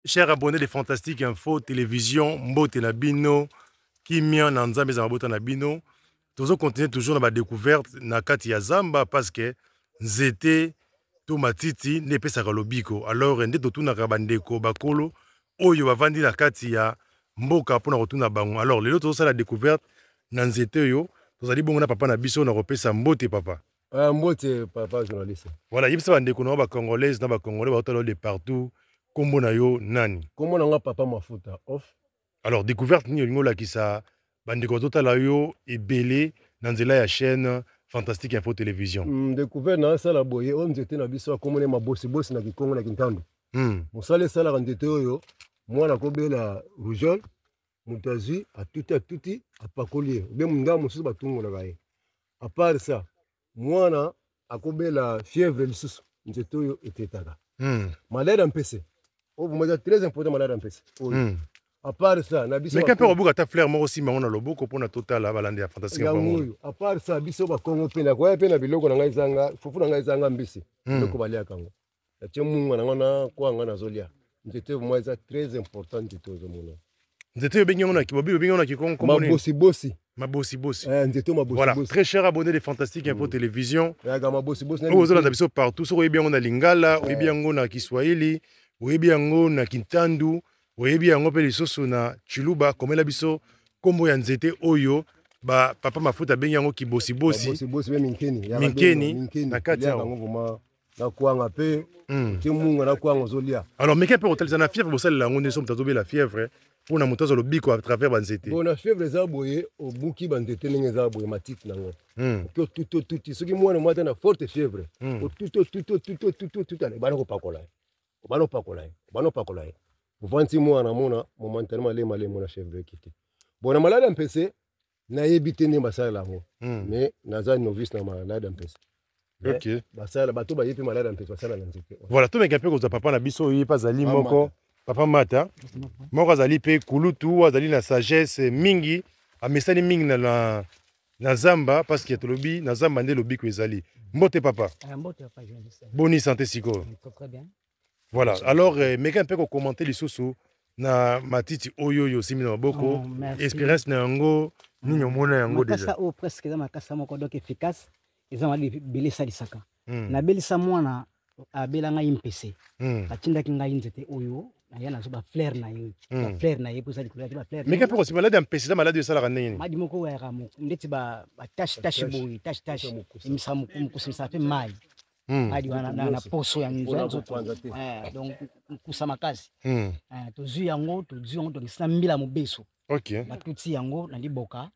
Chers abonnés de Fantastique Info Télévision, Mbote na bino, Kimia na Nzambe za mabota na bino. Nous continuons toujours dans la découverte na kati ya Zamba parce que nzete to matiti ne pesa kalobiko. Alors ndé to tuna kabandeko bakolo oyo bavandi na kati ya mboka pona rotuna bango. Alors lelo to la découverte na nzete yo, to zali bongo na papa na biso na kopesa mbote papa. Mbote papa journaliste. Voilà, yebisa bandeko na ba congolais na ba congolais ba de partout. Kombo na yo nani? Kombo na nga papa mafuta off. Alors découverte ni yolingo la kisa bandeko totala yo ebele na nzela ya chaîne Fantastique Info Télévision. Découverte na sala boye on nzete na biso akomone mabosi bosi na Kikongo na Kintandu. Mosale sala ka nzete oyo mwana kobela rougeole mutazi atuti apakolier be munda mususu batungo na baye. À part ça mwana akobela fièvre lisusu nzete oyo etetaka. Malade mpese. Oh, vous m'avez très important malade en fait. À part ça, na biso. Mais quand on ta fleur moi aussi on a le boko pour na total la balande ya Fantastique Info. À part ça, biso ba Congo pe na kwa pe na biloko na ngai zanga, fufu na ngai zanga mbisi. Biloko balia kango. Na tie munga na ngana kwa ngana zolia. Nzete moi ça très important nzete ozo mona. Nzete benyo na kibobi benyo na kikongo comme mabosi bosi. Mabosi bosi. Nzete mabosi bosi. Voilà, très cher abonné de Fantastique Info Télévision. Ya ga mabosi bosi na. Ozo na biso partout, so oyebi yango na Lingala, oyebi yango na Kiswahili. Oyebi yango na Kintandu, oyebi yango pe lisusu na Chiluba, komela biso kombo ya nzete oyo ba papa mafuta bengi yango kibosi bosi. Bosi bosi be minkeni. Minkeni na kati yango ngoma na kuanga pe. Ti munga na kuanga zolia. Alors mais qu'est-ce que na fièvre bosala lango ne somme tazobe la fièvre pour na motazo lo biko à travers ba nzete. Bon na fièvre za boye obuki ba nzete ndenge za boye matiti nango. Ko tuto soki mwana mwata na forte fièvre. O tuto ale bana ko pakola. Bano pakola. Vanti moi na mona momentanément les malais mona chèvre kiti. Bon na malade mpese na yebite ne basala lango. Mais naza novice na malade mpese. OK. Basala bato ba yepi malade mpese basala na nzete. Voilà, to meka pe ko za papa na biso yi pa zali moko. Papa mata. Moko zali pe kulutu azali na sagesse mingi, amesani mingi na Zamba parce que tolobi na Zamba nde lobi ko ezali. Mbote papa. Mbote papa journaliste. Boni santé siko. Très bien. Voilà, alors meka un peu commenter les sous na matiti oyo simi na maboko expérience na yango nini omona yango déjà. Makasa o presque za makasa moko donc efficace eza mali belisa lisaka. Na belisa mwana abela ngai mpese. Batinda ki ngai nzete oyo na yana zo ba fleur na yo. Ba fleur na yo pour ça découvrir ba fleur. Mais quand on se malade mpese za malade sala kana nini? Madi moko ya ramu ndeti ba tache boy tache imisa mukusimisa pe mai. Hadi na poso ya nzo donc kusama kazi tozu yango donc sina mbila mobeso. OK batuti yango na liboka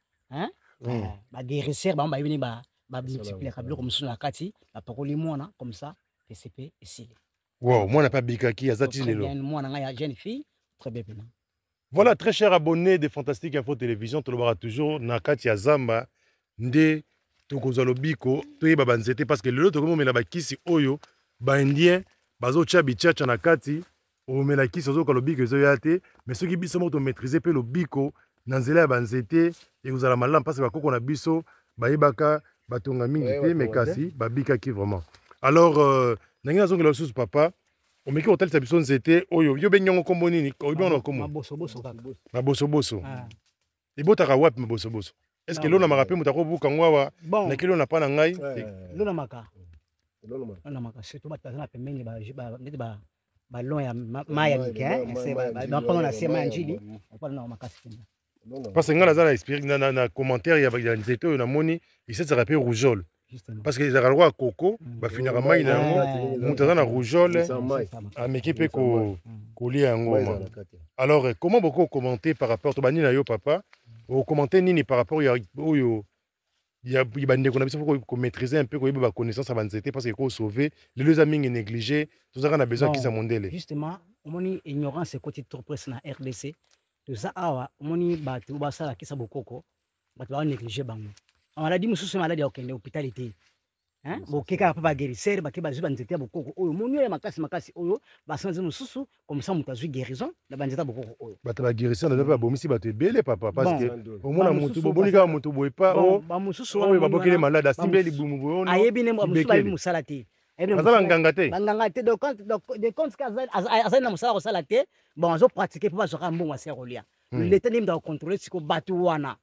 ba guérisseur ba yebini ba multiplier ka biloko musu na kati ba pakoli mwana comme ça PCP esili. Wow, moi n'a pas bikaki azati lelo. Mwana nga ya jeune fille très bien. Voilà, très cher abonné de Fantastique Info Télévision, to lobara toujours na kati ya Zamba nde tokozalo biko toyeba banzete parce que lelo tokomela bakisi oyo ba indien bazo chabi chacha na kati omela kisi ozo ka lobiko ezo yate mais soki biso mo to maîtriser pe lobiko na nzela ya banzete et vous allez malamu parce que bakoko na biso bayebaka batonga mingi te mais kasi babika ki vraiment. Alors nangina zongela susu papa omeki hotel sa biso nzete oyo yo benyongo kombo nini oyo na kombo maboso boso ebotaka wapi maboso boso. Est-ce que l'on a rappelé moutako bukangwa na kilo na pana ngai lona maka c'est tout batazana pembeni ba ballon ya maya mike c'est ba pendant la semaine njili pas na makasi parce que ngala za expérience na commentaire ya nzeto na moni il s'est rappelé rougeole parce que les roi coco ba finira mai na mutazana rougeole ameki pe ko lia yango. Alors comment beaucoup commenter par rapport to bani na yo papa au commenter nini par rapport au il y a bande qu'on a besoin pour maîtriser un peu quoi ba connaissance à banzete parce que ko sauver les deux amis négligés tout ça qu'on a besoin qui ça mondele justement omoni ignorance côté trop presse na RDC tout ça awa omoni ba tu ba sala kisa bokoko ba tu ba négliger bango maladie mususu maladie okende hôpitalité hein bokeka pa ba guérisseur ba ke ba zuba nzete bokoko oyo moni ya makasi oyo ba sanze mususu comme ça mutazu guérison na banzeta bokoko oyo ba ta ba guérisseur na ba bomisi ba te belé papa parce que au moins mutu bobonika mutu boy pas o ba mususu o ba bokele malade asimbeli bumu boyo ayebi ne mususu ba musala te aza nganga te banganga te de compte azali na mosala kosala te bon azopratique mpo bazwaka mbongo asi ya kolia leta nde mta kocontrole siko bato wana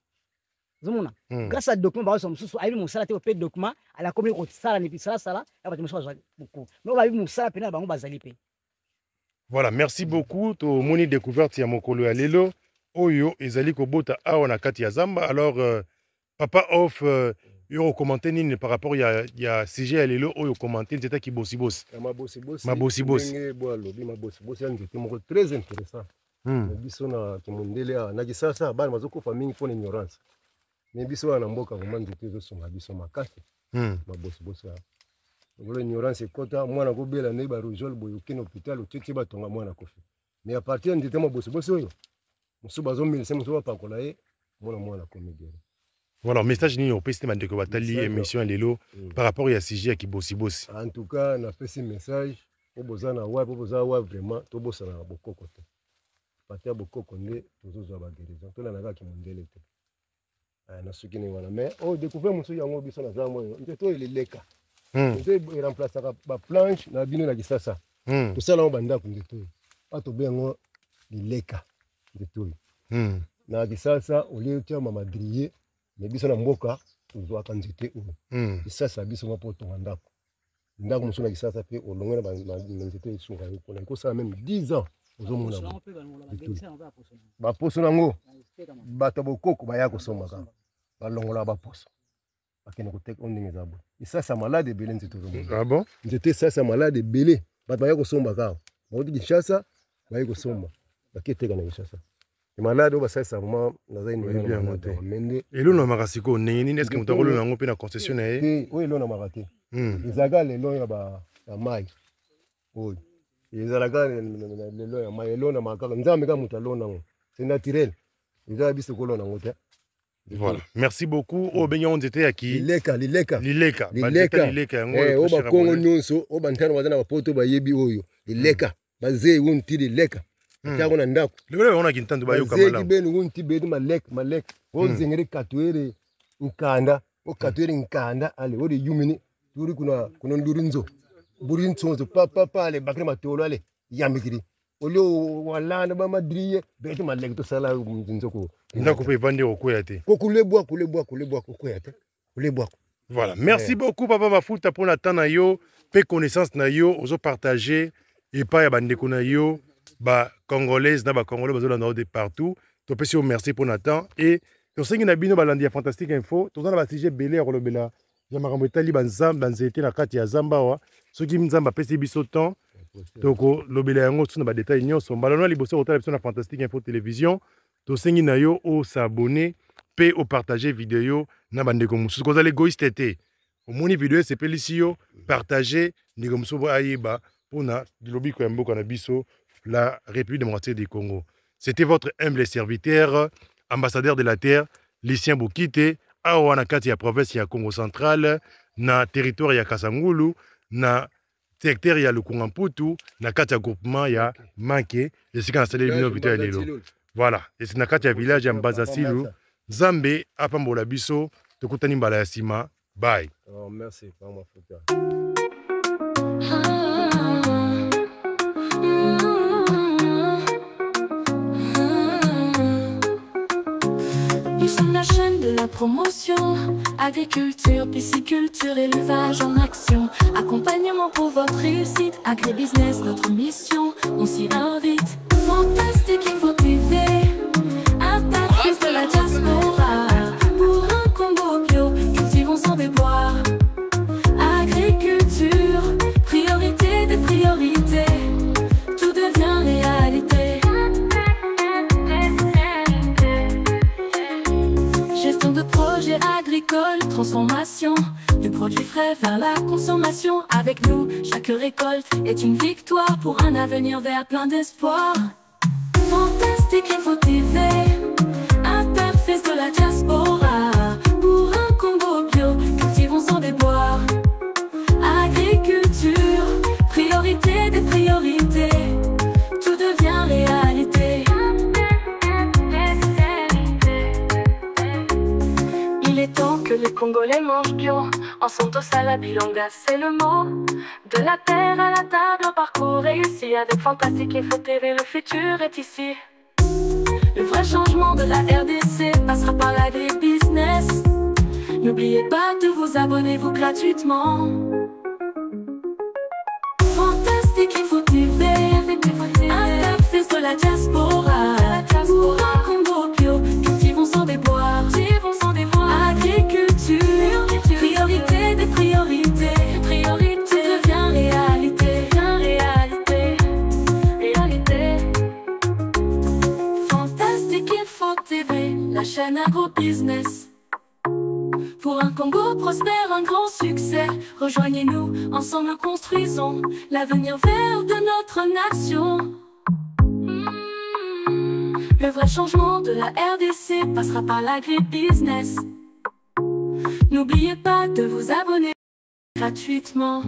ozomona grâce à document baoso mosusu ayebi mosala te ope document alakomi kosala nepi salasala ya bato mosusu bazwa beaucoup me bayebi mosala pene na bango bazali mpe. Voilà, merci beaucoup. Tomoni découverte ya mokolo ya lelo oyo ezali kobota awa na kati ya zamba. Alors papa off yo commenter nini par rapport ya sujet ya lelo oyo commenter nzeta ki bosi bosi. Mabosi bosi. Lobi mabosi bosi ya nzete moko très intéressant. Biso na kimondele na kisasa bana mazokufa mingi pona ignorance. Mais biso na mboka vraiment nzete zo songa biso makasi. Mabosi bosi. Ngolo ignorance ekota mwana kobela ne ba rojol boyo kino hôpital otiti batonga mwana kofi. Mais à partir de ndete mabosi bosi oyo musu bazo milise musu ba pakola ye mwana comédien. Voilà, message ni au peste mandeko batali émission lelo par rapport à sujet qui bosi bosi. En tout cas, na pesi message o bozana wa vraiment to bosana bokoko te. Patia bokoko nde tozozo ba guérison. To na naka ki mondele te. Na suki ni wana mais o découvrir musu yango biso na zamo ndeto ileleka. Ndeto remplacer ba planche na bino na kisasa. To sala o banda ku ndeto. Ato bengo ileka ndeto. Na kisasa ole tia mama griller mais biso na mboka tozwaka nzete oyo kisasa biso mpo tonga ndako mosu na kisasa pe olongwe na nzete esunga yo mpona ekosala même 10 ans ozomona baposo nango bato bokoko baya kosomaka balongola baposo bakende koteka ondenge za bo kisasa malade ebele nzete ozomona. Ah bon? Nzete sasa malade ebele bato baya kosombaka bauti Kinshasa baye kosomba baketeka na Kinshasa. Malade au basa vraiment nazaini bien monté et l'on a marasiko nini est-ce que mutako l'on a ngopé na concession eh oui l'on a maraté izaga le lo ya ba mai oui izaga le lo ya mai l'on a makaka nzambe ka mutalona c'est naturel izaga biso ko l'on a ngote. Voilà, merci beaucoup au benyo on était aki lileka yango o ba kongo nyonso o bantana bazana ba poto ba yebi oyo lileka bazé wonti lileka Tiago na ndako. Lelo ona kintandu bayo kamala. Zeki benu wunti bedu malek. O zengere katwere nkanda, o katwere nkanda ale o de yumini turi kuna ndurinzo. Burinzo papa ale bakre matolo ale yamikiri. Olio walana ba madriye bedu malek to sala nzo ko. Ndako pe vande okoya te. Ko kulebwa okoya te. Kulebwa. Voilà, merci beaucoup papa Mafuta pour la temps na yo, pe connaissance na yo, ozo partager et pas ya bandeko na yo. Ba congolaise na ba congolais bazolanda de partout to pesi merci pour Nathan et to sengi na bino balandi ya fantastique info to na ba sujet belé rolobela ya makambo etali banzamba nzete na kati ya zamba wa soki nzamba pesi biso temps toko lobela yango tuna ba détail nyonso mbalano liboso otala biso na fantastique info télévision to sengi na yo o s'abonner pe o partager vidéo na bandeko mususu ko zale égoïste te o moni vidéo sepelisi yo partager ndeko mususu ayeba pona lobi ko mboka na biso la République démocratique du Congo. C'était votre humble serviteur, ambassadeur de la terre, Lucien Bokite, awa na kati ya province ya Congo central, na territoire ya Kasangulu, na secteur ya Lukungamputu, na kati ya groupement ya Manke, et c'est quand on a installé lelo. Voilà, et c'est na kati ya village ya Mbazasilu, Zambe, apambola biso, tokutani mbala ya sima. Bye. Oh, merci, Pama Futa. Nous sommes la chaîne de la promotion, agriculture, pisciculture, élevage en action. Accompagnement pour votre réussite, agribusiness, notre mission, on s'y invite. Fantastique Info TV, un fils de la diaspora. Pour un combo bio, cultivons sans déboire. Agriculture, priorité des priorités, tout devient réalité. Gestion de projets agricoles, transformation du produit frais vers la consommation. Avec nous, chaque récolte est une victoire pour un avenir vert plein d'espoir. Fantastique Info TV, un fils de la diaspora. Pour un combo bio, cultivons sans déboire. Agriculture, priorité des priorités, tout devient réalité. Il est temps que les Congolais mangent bio. Ensemble à la bilonga, c'est le mot. De la terre à la table, un parcours réussi. Avec Fantastique Info TV, le futur est ici. Le vrai changement de la RDC passera par l'agribusiness. N'oubliez pas de vous abonner vous gratuitement. Fantastique Info TV, un fils de la diaspora. Pour un Congo bio, cultivons sans déboire. Agriculture, priorité des priorités. Priorité devient réalité, réalité. Fantastique Info TV, la chaîne agro-business. Pour un Congo prospère, un grand succès. Rejoignez-nous, ensemble construisons l'avenir vert de notre nation. Le vrai changement de la RDC passera par l'agribusiness. N'oubliez pas de vous abonner gratuitement.